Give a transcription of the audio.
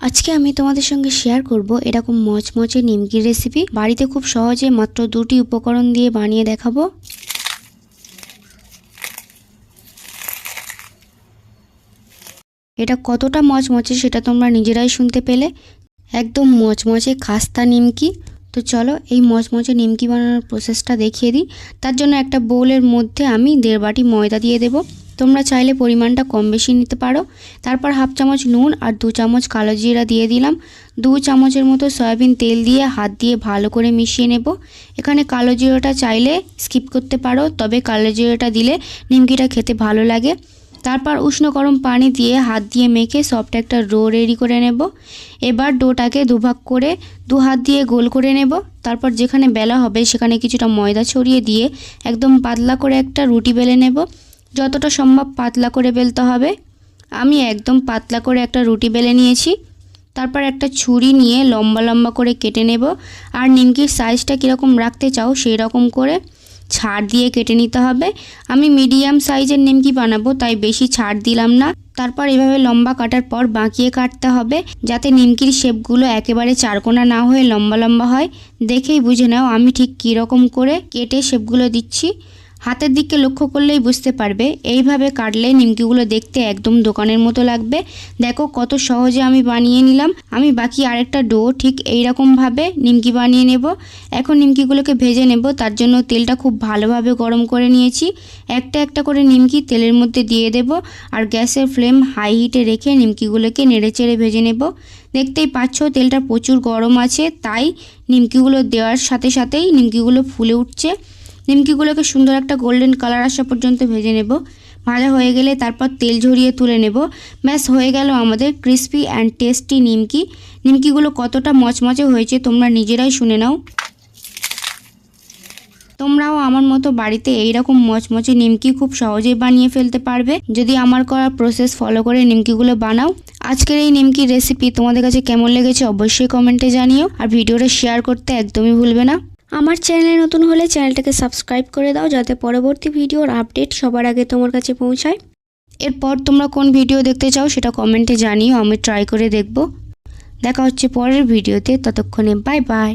আজকে আমি তোমাদের সঙ্গে শেয়ার করব এরকম মচমচে নিমকির রেসিপি। বাড়িতে খুব সহজে মাত্র 2টি উপকরণ দিয়ে বানিয়ে দেখাবো। এটা কতটা মচমচে সেটা তোমরা নিজেরাই শুনতে পেলে। একদম মচমচে খাস্তা নিমকি। তো চলো এই মচমচে নিমকি বানানোর প্রসেসটা দেখিয়ে দিই। তার জন্য একটা বোলের মধ্যে আমি 1.5 বাটি ময়দা দিয়ে দেব। তোমরা চাইলে পরিমাণটা কম বেশি নিতে পারো। তারপর হাফ চামচ নুন আর 2 চামচ কালো জিরা দিয়ে দিলাম। 2 চামচের মতো সয়াবিন তেল দিয়ে হাত দিয়ে ভালো করে মিশিয়ে নেব। এখানে কালো জিরাটা চাইলে স্কিপ করতে পারো, তবে কালো জিরাটা দিলে নিমকিটা খেতে ভালো লাগে। তারপর উষ্ণ গরম পানি দিয়ে হাত দিয়ে মেখে সফট একটা ডো রেডি করে নেব। এবার ডোটাকে দুভাগ করে 2 হাত দিয়ে গোল করে নেব। তারপর যেখানে বেলা হবে সেখানে কিছুটা ময়দা ছড়িয়ে দিয়ে একদম পাতলা করে একটা রুটি বেলে নেব। যতটা সম্ভব পাতলা করে বেলতে হবে। আমি একদম পাতলা করে একটা রুটি বেলে নিয়েছি। তারপর একটা ছুরি নিয়ে লম্বা লম্বা করে কেটে নেব। আর নিমকির সাইজটা কীরকম রাখতে চাও সেই রকম করে ছাড় দিয়ে কেটে নিতে হবে। আমি মিডিয়াম সাইজের নিমকি বানাবো, তাই বেশি ছাড় দিলাম না। তারপর এভাবে লম্বা কাটার পর বাঁকিয়ে কাটতে হবে, যাতে নিমকির শেপগুলো একেবারে চারকোনা না হয়ে লম্বা লম্বা হয়। দেখেই বুঝে নাও আমি ঠিক কীরকম করে কেটে শেপগুলো দিচ্ছি। হাতের দিকে লক্ষ্য করলেই বুঝতে পারবে। এইভাবে কাটলে নিমকিগুলো দেখতে একদম দোকানের মতো লাগবে। দেখো কত সহজে আমি বানিয়ে নিলাম। আমি বাকি আরেকটা ডো ঠিক এইরকমভাবে নিমকি বানিয়ে নেব। এখন নিমকিগুলোকে ভেজে নেব। তার জন্য তেলটা খুব ভালোভাবে গরম করে নিয়েছি। একটা একটা করে নিমকি তেলের মধ্যে দিয়ে দেব আর গ্যাসের ফ্লেম হাই হিটে রেখে নিমকিগুলোকে নেড়েচেড়ে ভেজে নেব। দেখতেই পাচ্ছ তেলটা প্রচুর গরম আছে, তাই নিমকিগুলো দেওয়ার সাথে সাথেই নিমকিগুলো ফুলে উঠছে। নিমকিগুলোকে সুন্দর একটা গোল্ডেন কালার আসা পর্যন্ত ভেজে নেব। ভাজা হয়ে গেলে তারপর তেল ঝরিয়ে তুলে নেব। ব্যাস হয়ে গেল আমাদের ক্রিস্পি অ্যান্ড টেস্টি নিমকি। নিমকিগুলো কতটা মচমচে হয়েছে তোমরা নিজেরাই শুনে নাও। তোমরাও আমার মতো বাড়িতে এইরকম মচমচে নিমকি খুব সহজেই বানিয়ে ফেলতে পারবে যদি আমার করা প্রসেস ফলো করে নিমকিগুলো বানাও। আজকের এই নিমকির রেসিপি তোমাদের কাছে কেমন লেগেছে অবশ্যই কমেন্টে জানিও, আর ভিডিওটা শেয়ার করতে একদমই ভুলবে না। আমার চ্যানেলে নতুন হলে চ্যানেলটাকে সাবস্ক্রাইব করে দাও, যাতে পরবর্তী ভিডিওর আপডেট সবার আগে তোমার কাছে পৌঁছায়। এরপর তোমরা কোন ভিডিও দেখতে চাও সেটা কমেন্টে জানিও, আমি ট্রাই করে দেখব। দেখা হচ্ছে পরের ভিডিওতে, ততক্ষণে বাই বাই।